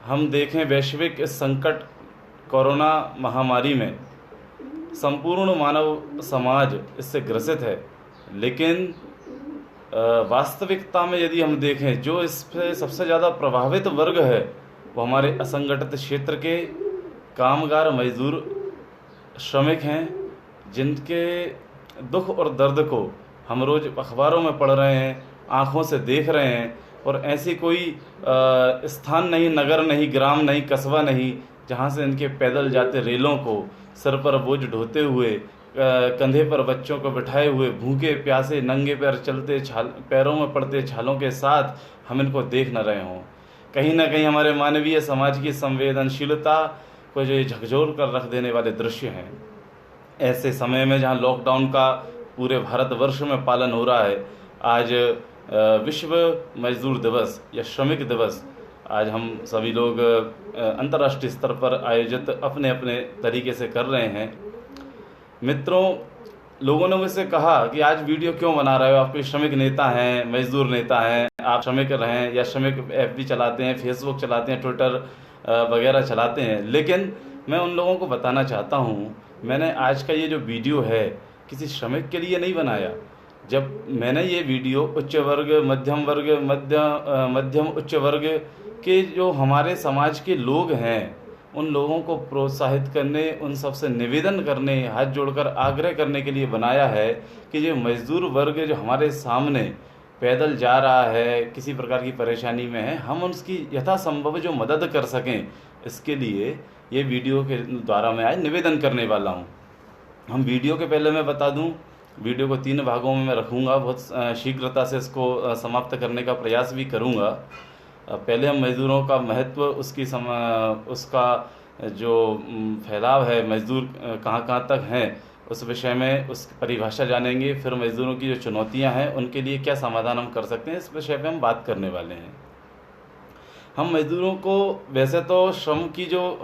हम देखें वैश्विक इस संकट कोरोना महामारी में संपूर्ण मानव समाज इससे ग्रसित है, लेकिन वास्तविकता में यदि हम देखें जो इससे सबसे ज़्यादा प्रभावित वर्ग है वो हमारे असंगठित क्षेत्र के कामगार मजदूर श्रमिक हैं, जिनके दुख और दर्द को हम रोज़ अखबारों में पढ़ रहे हैं, आँखों से देख रहे हैं। और ऐसी कोई स्थान नहीं, नगर नहीं, ग्राम नहीं, कस्बा नहीं जहाँ से इनके पैदल जाते रेलों को सर पर बोझ ढोते हुए, कंधे पर बच्चों को बिठाए हुए, भूखे प्यासे नंगे पैर चलते, पैरों में पड़ते छालों के साथ हम इनको देख न रहे हों। कहीं ना कहीं हमारे मानवीय समाज की संवेदनशीलता को जो झकझोर कर रख देने वाले दृश्य हैं। ऐसे समय में जहां लॉकडाउन का पूरे भारतवर्ष में पालन हो रहा है, आज विश्व मजदूर दिवस या श्रमिक दिवस आज हम सभी लोग अंतर्राष्ट्रीय स्तर पर आयोजित अपने अपने तरीके से कर रहे हैं। मित्रों, लोगों ने मुझसे कहा कि आज वीडियो क्यों बना रहे हो, आप कोई श्रमिक नेता हैं, मजदूर नेता हैं, आप श्रमिक हैं या श्रमिक ऐप भी चलाते हैं, फेसबुक चलाते हैं, ट्विटर वगैरह चलाते हैं। लेकिन मैं उन लोगों को बताना चाहता हूँ, मैंने आज का ये जो वीडियो है किसी श्रमिक के लिए नहीं बनाया। जब मैंने ये वीडियो उच्च वर्ग, मध्यम उच्च वर्ग के जो हमारे समाज के लोग हैं, उन लोगों को प्रोत्साहित करने, उन सबसे निवेदन करने, हाथ जोड़कर आग्रह करने के लिए बनाया है कि जो मजदूर वर्ग जो हमारे सामने पैदल जा रहा है, किसी प्रकार की परेशानी में है, हम उसकी यथासंभव जो मदद कर सकें, इसके लिए ये वीडियो के द्वारा मैं आज निवेदन करने वाला हूँ। हम वीडियो के पहले मैं बता दूँ, वीडियो को 3 भागों में मैं रखूँगा, बहुत शीघ्रता से इसको समाप्त करने का प्रयास भी करूँगा। पहले हम मज़दूरों का महत्व, उसका जो फैलाव है, मज़दूर कहाँ कहाँ तक हैं, उस विषय में उसकी परिभाषा जानेंगे। फिर मज़दूरों की जो चुनौतियां हैं उनके लिए क्या समाधान हम कर सकते हैं, इस विषय पे हम बात करने वाले हैं। हम मज़दूरों को वैसे तो श्रम की जो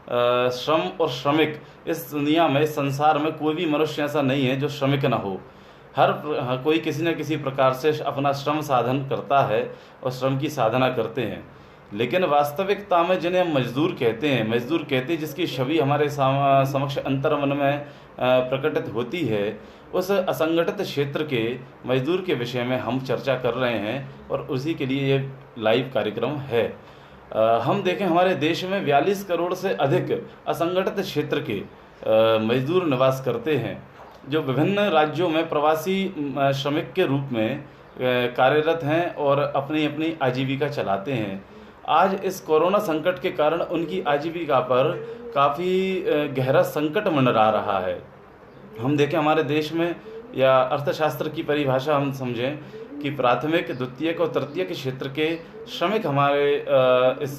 श्रम और श्रमिक, इस दुनिया में, इस संसार में कोई भी मनुष्य ऐसा नहीं है जो श्रमिक ना हो। हर कोई किसी न किसी प्रकार से अपना श्रम साधन करता है और श्रम की साधना करते हैं। लेकिन वास्तविकता में जिन्हें हम मजदूर कहते हैं, जिसकी छवि हमारे समक्ष अंतर्मन में प्रकटित होती है, उस असंगठित क्षेत्र के मजदूर के विषय में हम चर्चा कर रहे हैं और उसी के लिए ये लाइव कार्यक्रम है। हम देखें, हमारे देश में 42 करोड़ से अधिक असंगठित क्षेत्र के मजदूर निवास करते हैं, जो विभिन्न राज्यों में प्रवासी श्रमिक के रूप में कार्यरत हैं और अपनी अपनी आजीविका चलाते हैं। आज इस कोरोना संकट के कारण उनकी आजीविका पर काफ़ी गहरा संकट मंडरा रहा है। हम देखें, हमारे देश में, या अर्थशास्त्र की परिभाषा हम समझें कि प्राथमिक, द्वितीयक और तृतीयक क्षेत्र के श्रमिक हमारे इस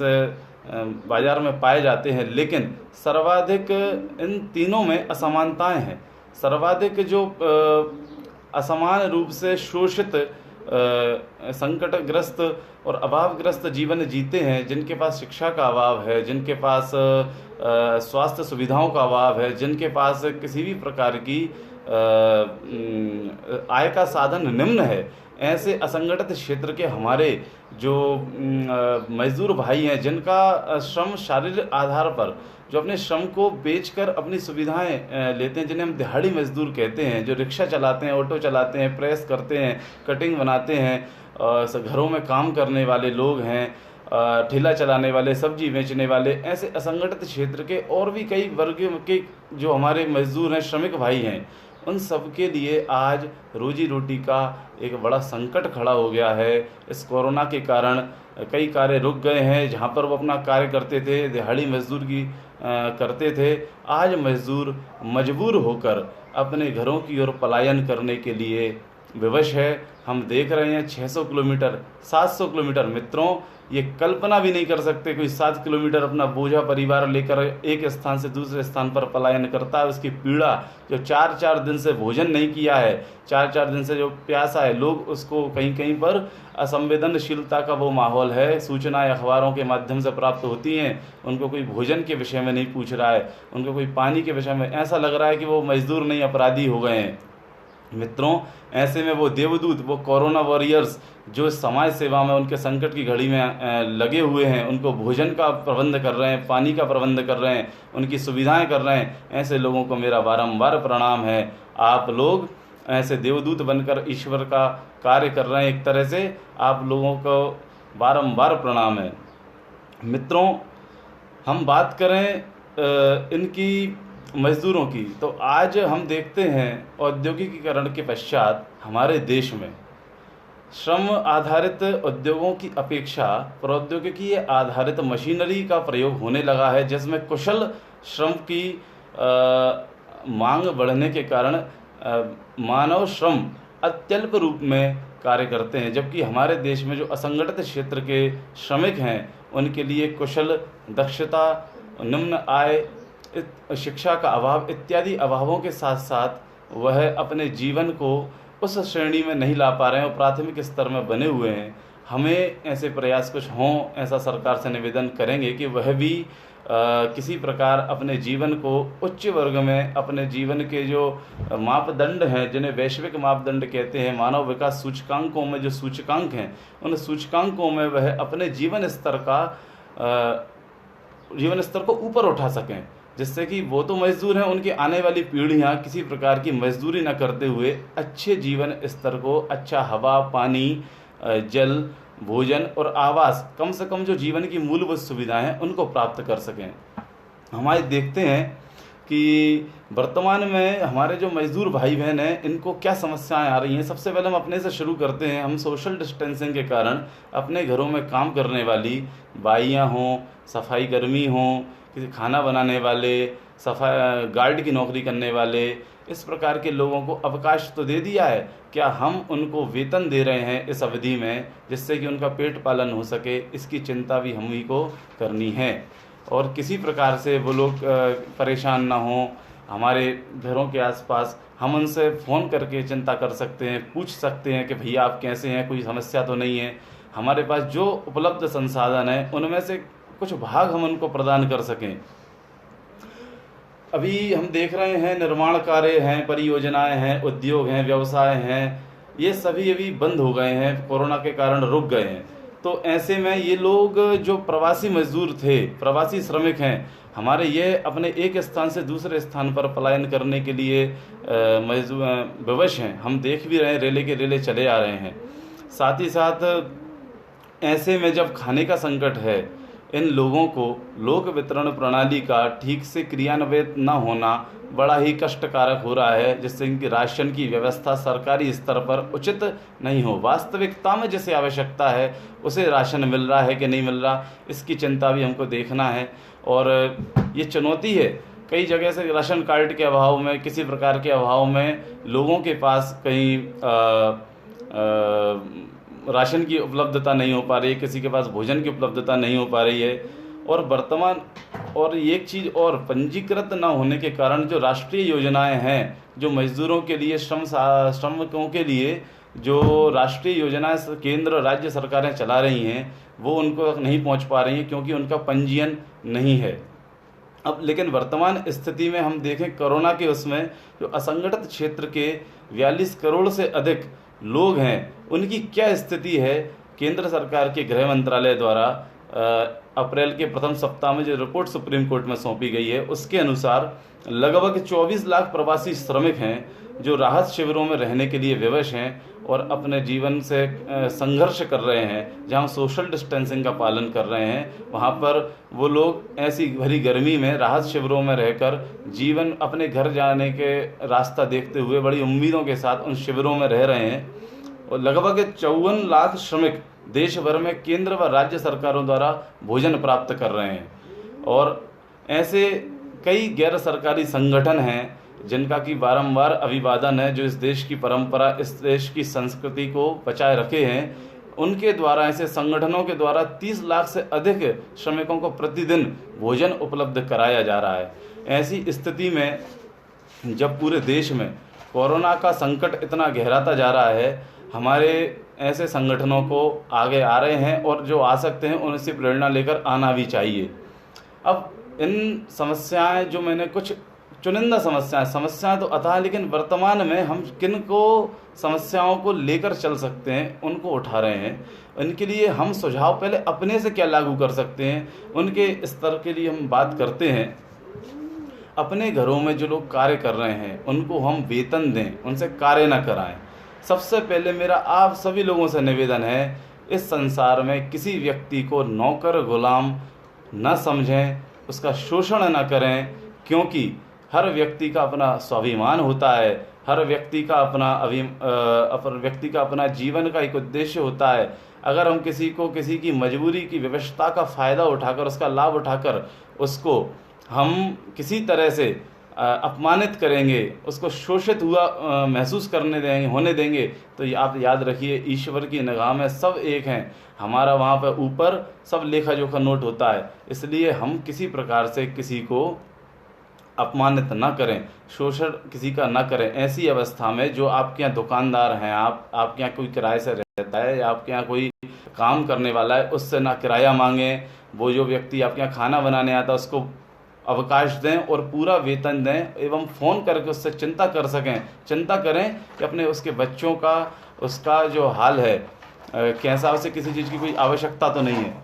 बाज़ार में पाए जाते हैं। लेकिन सर्वाधिक इन तीनों में असमानताएं हैं। सर्वाधिक जो असमान रूप से शोषित, संकटग्रस्त और अभावग्रस्त जीवन जीते हैं, जिनके पास शिक्षा का अभाव है, जिनके पास स्वास्थ्य सुविधाओं का अभाव है, जिनके पास किसी भी प्रकार की आय का साधन निम्न है, ऐसे असंगठित क्षेत्र के हमारे जो मजदूर भाई हैं, जिनका श्रम शारीरिक आधार पर, जो अपने श्रम को बेचकर अपनी सुविधाएं लेते हैं, जिन्हें हम दिहाड़ी मजदूर कहते हैं, जो रिक्शा चलाते हैं, ऑटो चलाते हैं, प्रेस करते हैं, कटिंग बनाते हैं, घरों में काम करने वाले लोग हैं, ठेला चलाने वाले, सब्जी बेचने वाले, ऐसे असंगठित क्षेत्र के और भी कई वर्ग के जो हमारे मजदूर हैं, श्रमिक भाई हैं, उन सब के लिए आज रोजी रोटी का एक बड़ा संकट खड़ा हो गया है। इस कोरोना के कारण कई कार्य रुक गए हैं। जहाँ पर वो अपना कार्य करते थे, दिहाड़ी मजदूर की करते थे, आज मजदूर मजबूर होकर अपने घरों की ओर पलायन करने के लिए विवश है। हम देख रहे हैं 600 किलोमीटर, 700 किलोमीटर, मित्रों ये कल्पना भी नहीं कर सकते कोई 7 किलोमीटर अपना बोझा परिवार लेकर एक स्थान से दूसरे स्थान पर पलायन करता है। उसकी पीड़ा, जो 4-4 दिन से भोजन नहीं किया है, 4-4 दिन से जो प्यासा है, लोग उसको कहीं कहीं पर असंवेदनशीलता का वो माहौल है, सूचनाएं अखबारों के माध्यम से प्राप्त होती हैं, उनको कोई भोजन के विषय में नहीं पूछ रहा है, उनको कोई पानी के विषय में, ऐसा लग रहा है कि वो मजदूर नहीं अपराधी हो गए हैं। मित्रों, ऐसे में वो देवदूत, वो कोरोना वॉरियर्स जो समाज सेवा में उनके संकट की घड़ी में लगे हुए हैं, उनको भोजन का प्रबंध कर रहे हैं, पानी का प्रबंध कर रहे हैं, उनकी सुविधाएं कर रहे हैं, ऐसे लोगों को मेरा बारंबार प्रणाम है। आप लोग ऐसे देवदूत बनकर ईश्वर का कार्य कर रहे हैं, एक तरह से आप लोगों को बारंबार प्रणाम है। मित्रों, हम बात करें इनकी मज़दूरों की, तो आज हम देखते हैं औद्योगिकीकरण के पश्चात हमारे देश में श्रम आधारित उद्योगों की अपेक्षा प्रौद्योगिकी आधारित मशीनरी का प्रयोग होने लगा है, जिसमें कुशल श्रम की मांग बढ़ने के कारण मानव श्रम अत्यल्प रूप में कार्य करते हैं, जबकि हमारे देश में जो असंगठित क्षेत्र के श्रमिक हैं उनके लिए कुशल, दक्षता, निम्न आय, शिक्षा का अभाव इत्यादि अभावों के साथ साथ वह अपने जीवन को उस श्रेणी में नहीं ला पा रहे हैं और प्राथमिक स्तर में बने हुए हैं। हमें ऐसे प्रयास कुछ हों, ऐसा सरकार से निवेदन करेंगे कि वह भी किसी प्रकार अपने जीवन को उच्च वर्ग में, अपने जीवन के जो मापदंड हैं, जिन्हें वैश्विक मापदंड कहते हैं, मानव विकास सूचकांकों में जो सूचकांक हैं, उन सूचकांकों में वह अपने जीवन स्तर को ऊपर उठा सकें, जिससे कि वो तो मजदूर हैं, उनकी आने वाली पीढ़ियां किसी प्रकार की मजदूरी न करते हुए अच्छे जीवन स्तर को, अच्छा हवा, पानी, जल, भोजन और आवास, कम से कम जो जीवन की मूलभूत सुविधाएं हैं उनको प्राप्त कर सकें। हमारे देखते हैं कि वर्तमान में हमारे जो मजदूर भाई बहन हैं, इनको क्या समस्याएं आ रही हैं। सबसे पहले हम अपने से शुरू करते हैं। हम सोशल डिस्टेंसिंग के कारण अपने घरों में काम करने वाली बाइयाँ हों, सफाई कर्मी हों, किसी खाना बनाने वाले, सफाई गार्ड की नौकरी करने वाले, इस प्रकार के लोगों को अवकाश तो दे दिया है, क्या हम उनको वेतन दे रहे हैं इस अवधि में, जिससे कि उनका पेट पालन हो सके, इसकी चिंता भी हम ही को करनी है। और किसी प्रकार से वो लोग परेशान ना हों। हमारे घरों के आसपास हम उनसे फ़ोन करके चिंता कर सकते हैं, पूछ सकते हैं कि भैया आप कैसे हैं, कोई समस्या तो नहीं है। हमारे पास जो उपलब्ध संसाधन है उनमें से कुछ भाग हम उनको प्रदान कर सकें। अभी हम देख रहे हैं निर्माण कार्य हैं, परियोजनाएं हैं, उद्योग हैं, व्यवसाय हैं, ये सभी अभी बंद हो गए हैं, कोरोना के कारण रुक गए हैं। तो ऐसे में ये लोग जो प्रवासी मजदूर थे, प्रवासी श्रमिक हैं हमारे, ये अपने एक स्थान से दूसरे स्थान पर पलायन करने के लिए विवश हैं। हम देख भी रहे हैं, रेले के रेले चले आ रहे हैं। साथ ही साथ ऐसे में जब खाने का संकट है, इन लोगों को लोक वितरण प्रणाली का ठीक से क्रियान्वित न होना बड़ा ही कष्टकारक हो रहा है, जिससे इनकी राशन की व्यवस्था सरकारी स्तर पर उचित नहीं हो। वास्तविकता में जैसे आवश्यकता है उसे राशन मिल रहा है कि नहीं मिल रहा, इसकी चिंता भी हमको देखना है। और ये चुनौती है, कई जगह से राशन कार्ड के अभाव में, किसी प्रकार के अभाव में लोगों के पास कहीं राशन की उपलब्धता नहीं हो पा रही है, किसी के पास भोजन की उपलब्धता नहीं हो पा रही है। और एक चीज़ और, पंजीकृत न होने के कारण जो राष्ट्रीय योजनाएं हैं, जो मजदूरों के लिए, श्रमिकों के लिए जो राष्ट्रीय योजनाएं केंद्र राज्य सरकारें चला रही हैं, वो उनको नहीं पहुंच पा रही हैं, क्योंकि उनका पंजीयन नहीं है। अब लेकिन वर्तमान स्थिति में हम देखें, कोरोना के उसमें जो असंगठित क्षेत्र के 42 करोड़ से अधिक लोग हैं, उनकी क्या स्थिति है। केंद्र सरकार के गृह मंत्रालय द्वारा अप्रैल के प्रथम सप्ताह में जो रिपोर्ट सुप्रीम कोर्ट में सौंपी गई है, उसके अनुसार लगभग 24 लाख प्रवासी श्रमिक हैं जो राहत शिविरों में रहने के लिए विवश हैं और अपने जीवन से संघर्ष कर रहे हैं। जहां सोशल डिस्टेंसिंग का पालन कर रहे हैं, वहां पर वो लोग ऐसी भरी गर्मी में राहत शिविरों में रहकर जीवन, अपने घर जाने के रास्ता देखते हुए बड़ी उम्मीदों के साथ उन शिविरों में रह रहे हैं। और लगभग 54 लाख श्रमिक देश भर में केंद्र व राज्य सरकारों द्वारा भोजन प्राप्त कर रहे हैं। और ऐसे कई गैर सरकारी संगठन हैं जिनका कि बारंबार अभिवादन है, जो इस देश की परंपरा, इस देश की संस्कृति को बचाए रखे हैं। उनके द्वारा, ऐसे संगठनों के द्वारा 30 लाख से अधिक श्रमिकों को प्रतिदिन भोजन उपलब्ध कराया जा रहा है। ऐसी स्थिति में जब पूरे देश में कोरोना का संकट इतना गहराता जा रहा है, हमारे ऐसे संगठनों को आगे आ रहे हैं और जो आ सकते हैं उनसे प्रेरणा लेकर आना भी चाहिए। अब इन समस्याएं जो मैंने कुछ चुनिंदा समस्याएं तो अथाह, लेकिन वर्तमान में हम किन को समस्याओं को लेकर चल सकते हैं उनको उठा रहे हैं। उनके लिए हम सुझाव पहले अपने से क्या लागू कर सकते हैं, उनके स्तर के लिए हम बात करते हैं। अपने घरों में जो लोग कार्य कर रहे हैं उनको हम वेतन दें, उनसे कार्य ना कराएं। सबसे पहले मेरा आप सभी लोगों से निवेदन है, इस संसार में किसी व्यक्ति को नौकर गुलाम न समझें, उसका शोषण न करें, क्योंकि हर व्यक्ति का अपना स्वाभिमान होता है, हर व्यक्ति का अपना जीवन का एक उद्देश्य होता है। अगर हम किसी की मजबूरी की व्यवस्था का फ़ायदा उठाकर, उसका लाभ उठाकर उसको हम किसी तरह से अपमानित करेंगे, उसको शोषित हुआ महसूस होने देंगे, तो ये आप याद रखिए, ईश्वर की निगाह में सब एक हैं। हमारा वहाँ पर ऊपर सब लेखा जोखा नोट होता है। इसलिए हम किसी प्रकार से किसी को अपमानित ना करें, शोषण किसी का ना करें। ऐसी अवस्था में जो आपके यहाँ दुकानदार हैं, आपके यहाँ कोई किराए से रहता है या आपके यहाँ कोई काम करने वाला है, उससे ना किराया मांगें। वो जो व्यक्ति आपके यहाँ खाना बनाने आता है उसको अवकाश दें और पूरा वेतन दें, एवं फ़ोन करके उससे चिंता करें कि अपने उसके बच्चों का, उसका जो हाल है कैसा, उसे किसी चीज़ की कोई आवश्यकता तो नहीं है।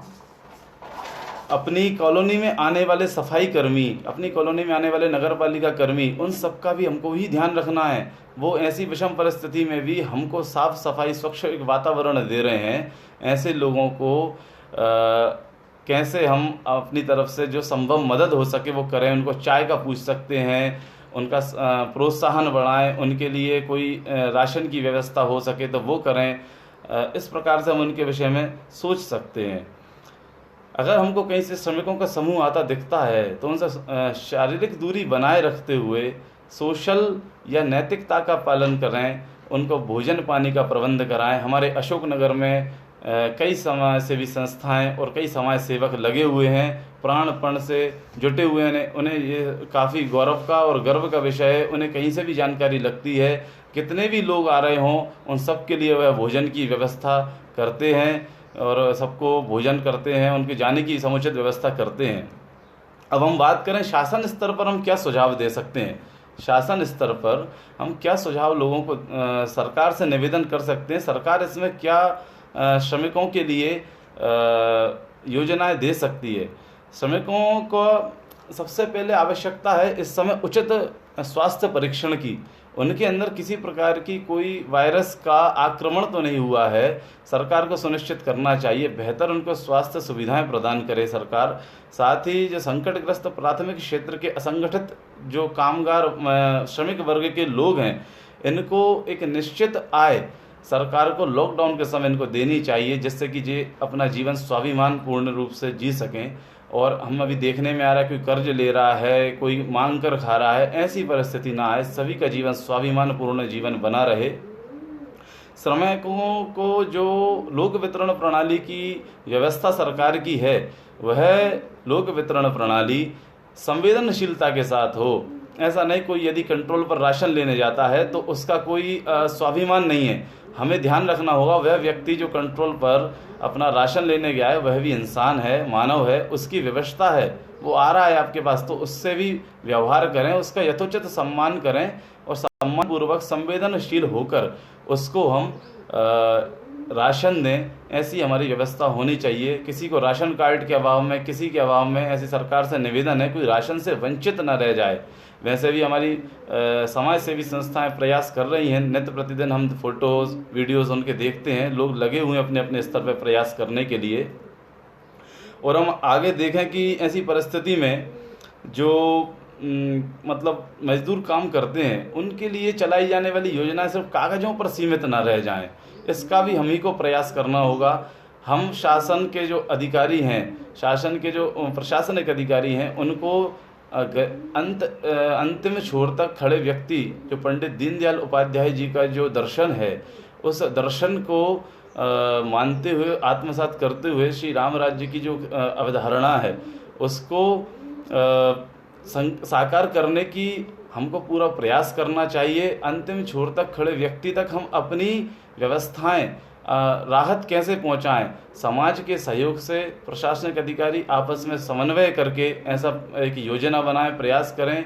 अपनी कॉलोनी में आने वाले सफाई कर्मी, अपनी कॉलोनी में आने वाले नगर पालिका कर्मी, उन सबका भी हमको ही ध्यान रखना है। वो ऐसी विषम परिस्थिति में भी हमको साफ़ सफाई स्वच्छ एक वातावरण दे रहे हैं। ऐसे लोगों को कैसे हम अपनी तरफ से जो संभव मदद हो सके वो करें। उनको चाय का पूछ सकते हैं, उनका प्रोत्साहन बढ़ाएं, उनके लिए कोई राशन की व्यवस्था हो सके तो वो करें। इस प्रकार से हम उनके विषय में सोच सकते हैं। अगर हमको कहीं से श्रमिकों का समूह आता दिखता है तो उनसे शारीरिक दूरी बनाए रखते हुए सोशल या नैतिकता का पालन करें, उनको भोजन पानी का प्रबंध कराएं। हमारे अशोकनगर में कई समाज सेवी संस्थाएं और कई समाज सेवक लगे हुए हैं, प्राणपण से जुटे हुए हैं। उन्हें ये काफ़ी गौरव का और गर्व का विषय है। उन्हें कहीं से भी जानकारी लगती है, कितने भी लोग आ रहे हों उन सब के लिए वह भोजन की व्यवस्था करते हैं और सबको भोजन करते हैं, उनके जाने की समुचित व्यवस्था करते हैं। अब हम बात करें शासन स्तर पर हम क्या सुझाव दे सकते हैं। शासन स्तर पर हम क्या सुझाव लोगों को सरकार से निवेदन कर सकते हैं, सरकार इसमें क्या श्रमिकों के लिए योजनाएं दे सकती है। श्रमिकों को सबसे पहले आवश्यकता है इस समय उचित स्वास्थ्य परीक्षण की। उनके अंदर किसी प्रकार की कोई वायरस का आक्रमण तो नहीं हुआ है, सरकार को सुनिश्चित करना चाहिए। बेहतर उनको स्वास्थ्य सुविधाएं प्रदान करे सरकार। साथ ही जो संकटग्रस्त प्राथमिक क्षेत्र के असंगठित जो कामगार श्रमिक वर्ग के लोग हैं, इनको एक निश्चित आय सरकार को लॉकडाउन के समय इनको देनी चाहिए, जिससे कि ये अपना जीवन स्वाभिमान पूर्ण रूप से जी सकें। और हम अभी देखने में आ रहा है कोई कर्ज ले रहा है, कोई मांग कर खा रहा है, ऐसी परिस्थिति ना आए, सभी का जीवन स्वाभिमान पूर्ण जीवन बना रहे। श्रमिकों को जो लोक वितरण प्रणाली की व्यवस्था सरकार की है, वह लोक वितरण प्रणाली संवेदनशीलता के साथ हो। ऐसा नहीं कोई यदि कंट्रोल पर राशन लेने जाता है तो उसका कोई स्वाभिमान नहीं है। हमें ध्यान रखना होगा वह व्यक्ति जो कंट्रोल पर अपना राशन लेने गया है वह भी इंसान है, मानव है, उसकी व्यवस्था है, वो आ रहा है आपके पास, तो उससे भी व्यवहार करें, उसका यथोचित सम्मान करें और सम्मानपूर्वक संवेदनशील होकर उसको हम राशन दें। ऐसी हमारी व्यवस्था होनी चाहिए। किसी को राशन कार्ड के अभाव में, किसी के अभाव में, ऐसी सरकार से निवेदन है कोई राशन से वंचित न रह जाए। वैसे भी हमारी समाज सेवी संस्थाएं प्रयास कर रही हैं, नित्य प्रतिदिन हम फोटोज़ वीडियोज़ उनके देखते हैं, लोग लगे हुए हैं अपने अपने स्तर पर प्रयास करने के लिए। और हम आगे देखें कि ऐसी परिस्थिति में जो मतलब मजदूर काम करते हैं उनके लिए चलाई जाने वाली योजनाएं सिर्फ कागज़ों पर सीमित ना रह जाएं, इसका भी हम ही को प्रयास करना होगा। हम शासन के जो अधिकारी हैं, शासन के जो प्रशासनिक अधिकारी हैं, उनको अंतिम छोर तक खड़े व्यक्ति जो पंडित दीनदयाल उपाध्याय जी का जो दर्शन है, उस दर्शन को मानते हुए, आत्मसात करते हुए श्री राम राज्य की जो अवधारणा है उसको साकार करने की हमको पूरा प्रयास करना चाहिए। अंतिम छोर तक खड़े व्यक्ति तक हम अपनी व्यवस्थाएं राहत कैसे पहुंचाएं, समाज के सहयोग से प्रशासनिक अधिकारी आपस में समन्वय करके ऐसा एक योजना बनाएं, प्रयास करें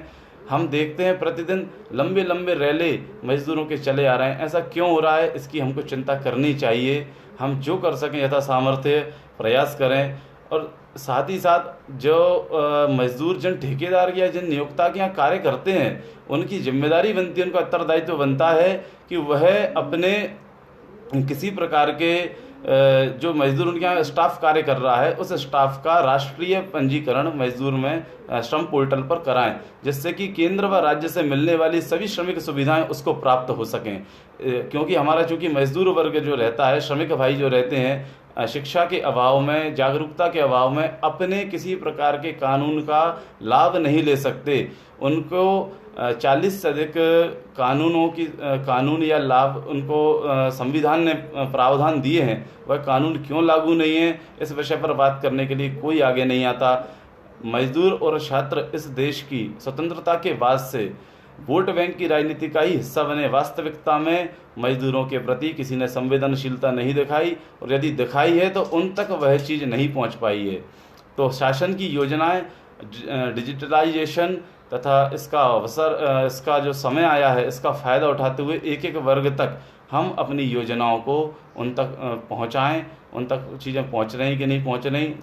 हम देखते हैं प्रतिदिन लंबे लंबे रैले मजदूरों के चले आ रहे हैं। ऐसा क्यों हो रहा है, इसकी हमको चिंता करनी चाहिए। हम जो कर सकें यथा सामर्थ्य प्रयास करें। और साथ ही साथ जो मजदूर जिन ठेकेदार या जिन नियोक्ता के यहाँ कार्य करते हैं, उनकी जिम्मेदारी बनती है, उनका उत्तरदायित्व बनता है कि वह अपने किसी प्रकार के जो मजदूर उनके यहाँ स्टाफ कार्य कर रहा है, उस स्टाफ का राष्ट्रीय पंजीकरण मजदूर में श्रम पोर्टल पर कराएं, जिससे कि केंद्र व राज्य से मिलने वाली सभी श्रमिक सुविधाएं उसको प्राप्त हो सकें। क्योंकि हमारा चूंकि मजदूर वर्ग जो रहता है, श्रमिक भाई जो रहते हैं, शिक्षा के अभाव में, जागरूकता के अभाव में अपने किसी प्रकार के कानून का लाभ नहीं ले सकते। उनको 40 से अधिक कानून या लाभ उनको संविधान ने प्रावधान दिए हैं, वह कानून क्यों लागू नहीं है, इस विषय पर बात करने के लिए कोई आगे नहीं आता। मजदूर और छात्र इस देश की स्वतंत्रता के बाद से वोट बैंक की राजनीति का ही हिस्सा बने। वास्तविकता में मजदूरों के प्रति किसी ने संवेदनशीलता नहीं दिखाई, और यदि दिखाई है तो उन तक वह चीज़ नहीं पहुंच पाई है। तो शासन की योजनाएं, डिजिटलाइजेशन तथा इसका जो समय आया है, इसका फ़ायदा उठाते हुए एक एक वर्ग तक हम अपनी योजनाओं को उन तक पहुँचाएँ। उन तक चीज़ें पहुँच रही कि नहीं पहुँच रही।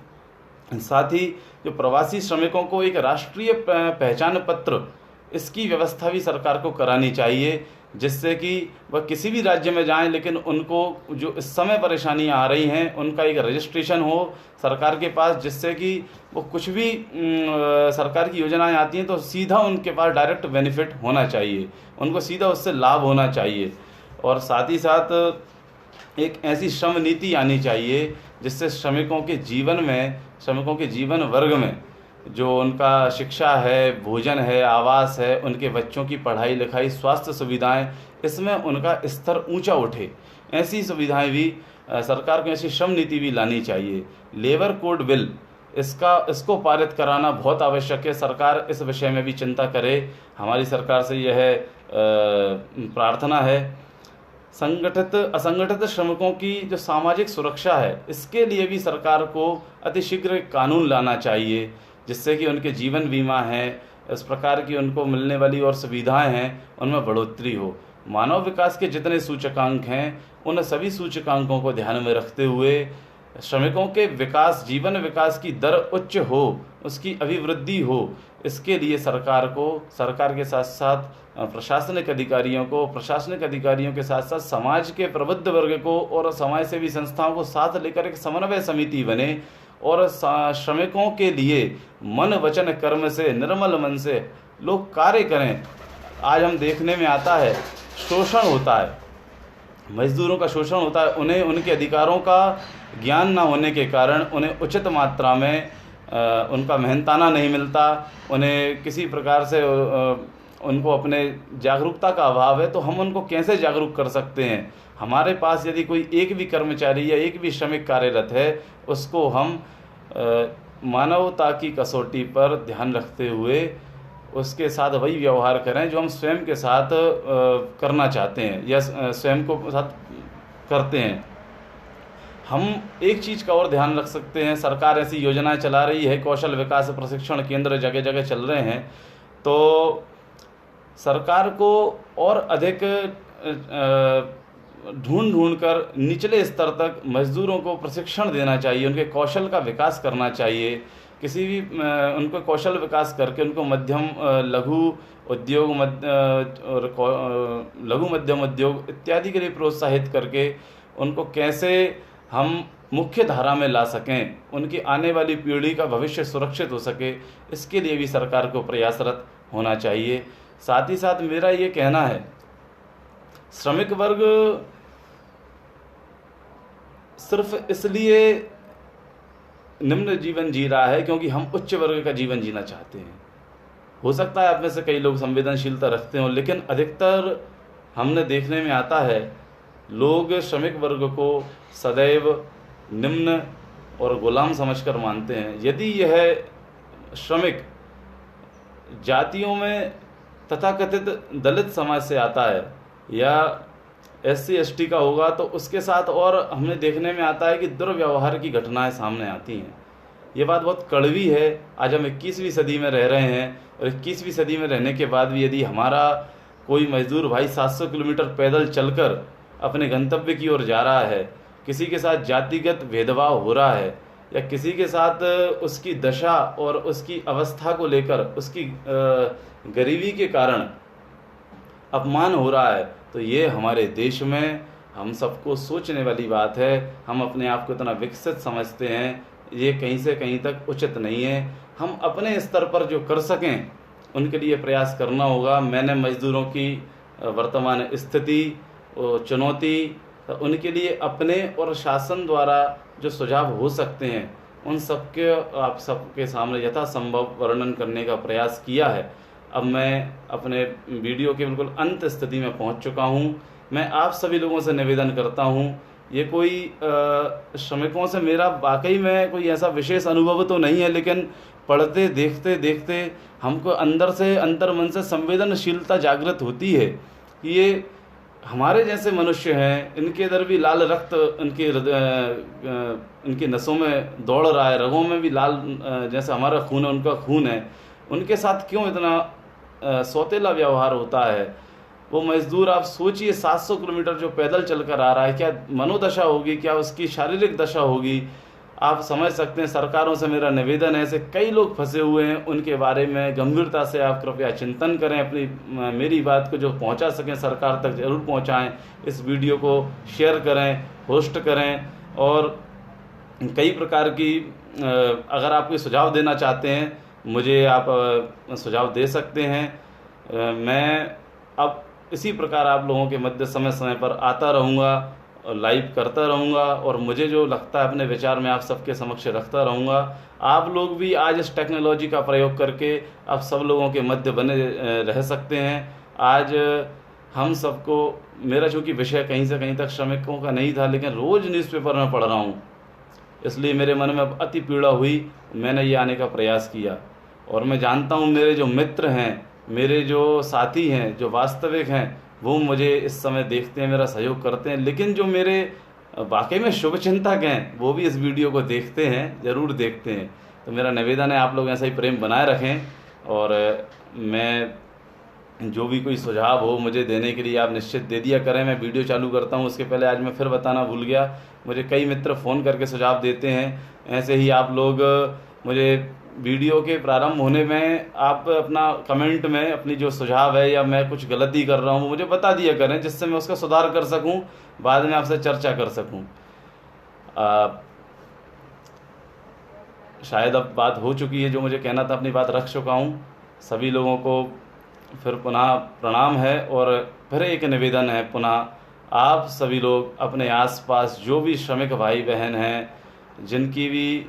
साथ ही जो प्रवासी श्रमिकों को एक राष्ट्रीय पहचान पत्र, इसकी व्यवस्था भी सरकार को करानी चाहिए, जिससे कि वह किसी भी राज्य में जाएं, लेकिन उनको जो इस समय परेशानियां आ रही हैं, उनका एक रजिस्ट्रेशन हो सरकार के पास, जिससे कि वो कुछ भी सरकार की योजनाएं आती हैं तो सीधा उनके पास डायरेक्ट बेनिफिट होना चाहिए, उनको सीधा उससे लाभ होना चाहिए। और साथ ही साथ एक ऐसी श्रम नीति आनी चाहिए जिससे श्रमिकों के जीवन वर्ग में जो उनका शिक्षा है, भोजन है, आवास है, उनके बच्चों की पढ़ाई लिखाई, स्वास्थ्य सुविधाएं, इसमें उनका स्तर ऊंचा उठे। ऐसी सुविधाएं भी सरकार को, ऐसी श्रम नीति भी लानी चाहिए। लेबर कोड बिल, इसको पारित कराना बहुत आवश्यक है। सरकार इस विषय में भी चिंता करे, हमारी सरकार से यह प्रार्थना है। संगठित असंगठित श्रमिकों की जो सामाजिक सुरक्षा है, इसके लिए भी सरकार को अतिशीघ्र कानून लाना चाहिए, जिससे कि उनके जीवन बीमा है, इस प्रकार की उनको मिलने वाली और सुविधाएं हैं, उनमें बढ़ोतरी हो। मानव विकास के जितने सूचकांक हैं, उन सभी सूचकांकों को ध्यान में रखते हुए श्रमिकों के विकास, जीवन विकास की दर उच्च हो, उसकी अभिवृद्धि हो, इसके लिए सरकार के साथ साथ प्रशासनिक अधिकारियों के साथ साथ समाज के प्रबुद्ध वर्ग को और समाज सेवी संस्थाओं को साथ लेकर एक समन्वय समिति बने और श्रमिकों के लिए मन वचन कर्म से, निर्मल मन से लोग कार्य करें। आज हम देखने में आता है शोषण होता है, मजदूरों का शोषण होता है, उन्हें उनके अधिकारों का ज्ञान न होने के कारण उन्हें उचित मात्रा में उनका मेहनताना नहीं मिलता, उन्हें किसी प्रकार से उनको अपने जागरूकता का अभाव है। तो हम उनको कैसे जागरूक कर सकते हैं? हमारे पास यदि कोई एक भी कर्मचारी या एक भी श्रमिक कार्यरत है, उसको हम मानवता की कसौटी पर ध्यान रखते हुए उसके साथ वही व्यवहार करें जो हम स्वयं के साथ करना चाहते हैं या स्वयं को साथ करते हैं। हम एक चीज़ का और ध्यान रख सकते हैं, सरकार ऐसी योजनाएं चला रही है, कौशल विकास प्रशिक्षण केंद्र जगह जगह चल रहे हैं, तो सरकार को और अधिक ढूंढ कर निचले स्तर तक मजदूरों को प्रशिक्षण देना चाहिए, उनके कौशल का विकास करना चाहिए। किसी भी उनको कौशल विकास करके उनको मध्यम लघु मध्यम उद्योग इत्यादि के लिए प्रोत्साहित करके उनको कैसे हम मुख्य धारा में ला सकें, उनकी आने वाली पीढ़ी का भविष्य सुरक्षित हो सके, इसके लिए भी सरकार को प्रयासरत होना चाहिए। साथ ही साथ मेरा ये कहना है, श्रमिक वर्ग सिर्फ इसलिए निम्न जीवन जी रहा है क्योंकि हम उच्च वर्ग का जीवन जीना चाहते हैं। हो सकता है आप में से कई लोग संवेदनशीलता रखते हो, लेकिन अधिकतर हमने देखने में आता है लोग श्रमिक वर्ग को सदैव निम्न और गुलाम समझकर मानते हैं। यदि यह श्रमिक जातियों में तथाकथित दलित समाज से आता है या SC ST का होगा, तो उसके साथ और हमें देखने में आता है कि दुर्व्यवहार की घटनाएं सामने आती हैं। ये बात बहुत कड़वी है। आज हम 21वीं सदी में रह रहे हैं और 21वीं सदी में रहने के बाद भी यदि हमारा कोई मजदूर भाई 700 किलोमीटर पैदल चलकर अपने गंतव्य की ओर जा रहा है, किसी के साथ जातिगत भेदभाव हो रहा है या किसी के साथ उसकी दशा और उसकी अवस्था को लेकर उसकी गरीबी के कारण अपमान हो रहा है, तो ये हमारे देश में हम सबको सोचने वाली बात है। हम अपने आप को इतना विकसित समझते हैं, ये कहीं से कहीं तक उचित नहीं है। हम अपने स्तर पर जो कर सकें उनके लिए प्रयास करना होगा। मैंने मजदूरों की वर्तमान स्थिति चुनौती उनके लिए अपने और शासन द्वारा जो सुझाव हो सकते हैं उन सबके आप सबके सामने यथासंभव वर्णन करने का प्रयास किया है। अब मैं अपने वीडियो के बिल्कुल अंत स्थिति में पहुंच चुका हूं। मैं आप सभी लोगों से निवेदन करता हूं, ये कोई श्रमिकों से मेरा वाकई में कोई ऐसा विशेष अनुभव तो नहीं है, लेकिन पढ़ते देखते देखते हमको अंदर से अंतर्मन से संवेदनशीलता जागृत होती है कि ये हमारे जैसे मनुष्य हैं, इनके इधर भी लाल रक्त इनकी नसों में दौड़ रहा है, रगों में भी लाल जैसे हमारा खून है उनका खून है, उनके साथ क्यों इतना सौतेला व्यवहार होता है। वो मजदूर आप सोचिए 700 किलोमीटर जो पैदल चलकर आ रहा है, क्या मनोदशा होगी, क्या उसकी शारीरिक दशा होगी, आप समझ सकते हैं। सरकारों से मेरा निवेदन है, ऐसे कई लोग फंसे हुए हैं, उनके बारे में गंभीरता से आप कृपया चिंतन करें। अपनी मेरी बात को जो पहुंचा सकें सरकार तक जरूर पहुंचाएं। इस वीडियो को शेयर करें, पोस्ट करें और कई प्रकार की अगर आप कोई सुझाव देना चाहते हैं मुझे आप सुझाव दे सकते हैं। मैं अब इसी प्रकार आप लोगों के मध्य समय समय पर आता रहूँगा और लाइव करता रहूँगा और मुझे जो लगता है अपने विचार में आप सबके समक्ष रखता रहूँगा। आप लोग भी आज इस टेक्नोलॉजी का प्रयोग करके आप सब लोगों के मध्य बने रह सकते हैं। आज हम सबको, मेरा चूँकि विषय कहीं से कहीं तक श्रमिकों का नहीं था, लेकिन रोज़ न्यूज़पेपर में पढ़ रहा हूँ, इसलिए मेरे मन में अति पीड़ा हुई, मैंने ये आने का प्रयास किया। और मैं जानता हूँ मेरे जो मित्र हैं, मेरे जो साथी हैं, जो वास्तविक हैं, वो मुझे इस समय देखते हैं, मेरा सहयोग करते हैं, लेकिन जो मेरे वाकई में शुभचिंतक हैं वो भी इस वीडियो को देखते हैं, ज़रूर देखते हैं। तो मेरा निवेदन है आप लोग ऐसा ही प्रेम बनाए रखें और मैं जो भी कोई सुझाव हो मुझे देने के लिए आप निश्चित दे दिया करें। मैं वीडियो चालू करता हूं उसके पहले आज मैं फिर बताना भूल गया, मुझे कई मित्र फ़ोन करके सुझाव देते हैं। ऐसे ही आप लोग मुझे वीडियो के प्रारंभ होने में आप अपना कमेंट में अपनी जो सुझाव है या मैं कुछ गलती कर रहा हूँ मुझे बता दिया करें, जिससे मैं उसका सुधार कर सकूँ, बाद में आपसे चर्चा कर सकूँ। शायद अब बात हो चुकी है, जो मुझे कहना था अपनी बात रख चुका हूँ। सभी लोगों को फिर पुनः प्रणाम है और फिर एक निवेदन है पुनः, आप सभी लोग अपने आसपास जो भी श्रमिक भाई बहन हैं, जिनकी भी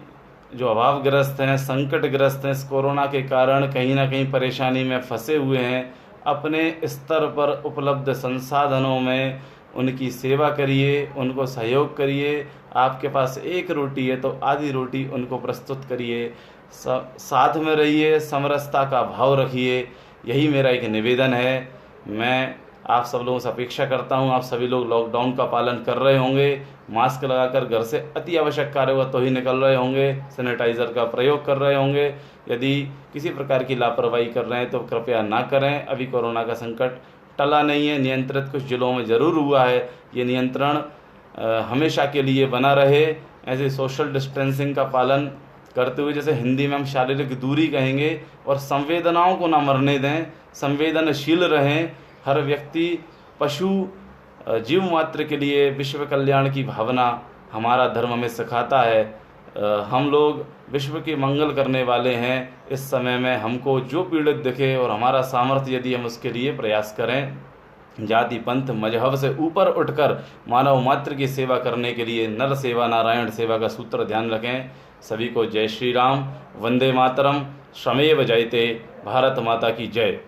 जो अभावग्रस्त हैं, संकटग्रस्त हैं, इस कोरोना के कारण कहीं ना कहीं परेशानी में फंसे हुए हैं, अपने स्तर पर उपलब्ध संसाधनों में उनकी सेवा करिए, उनको सहयोग करिए। आपके पास एक रोटी है तो आधी रोटी उनको प्रस्तुत करिए, साथ में रहिए, समरसता का भाव रखिए। यही मेरा एक निवेदन है। मैं आप सब लोगों से अपेक्षा करता हूं, आप सभी लोग लॉकडाउन का पालन कर रहे होंगे, मास्क लगाकर घर से अति आवश्यक कार्य हुआ तो ही निकल रहे होंगे, सैनिटाइज़र का प्रयोग कर रहे होंगे। यदि किसी प्रकार की लापरवाही कर रहे हैं तो कृपया ना करें। अभी कोरोना का संकट टला नहीं है, नियंत्रित कुछ जिलों में ज़रूर हुआ है। ये नियंत्रण हमेशा के लिए बना रहे। ऐसे सोशल डिस्टेंसिंग का पालन करते हुए, जैसे हिंदी में हम शारीरिक दूरी कहेंगे, और संवेदनाओं को ना मरने दें, संवेदनशील रहें। हर व्यक्ति, पशु, जीव मात्र के लिए विश्व कल्याण की भावना हमारा धर्म हमें सिखाता है। हम लोग विश्व के मंगल करने वाले हैं। इस समय में हमको जो पीड़ित दिखे और हमारा सामर्थ्य यदि हम उसके लिए प्रयास करें, जाति पंथ मजहब से ऊपर उठकर मानव मात्र की सेवा करने के लिए नर सेवा नारायण सेवा का सूत्र ध्यान रखें। सभी को जय श्री राम, वंदे मातरम, श्रमेव जयते, भारत माता की जय।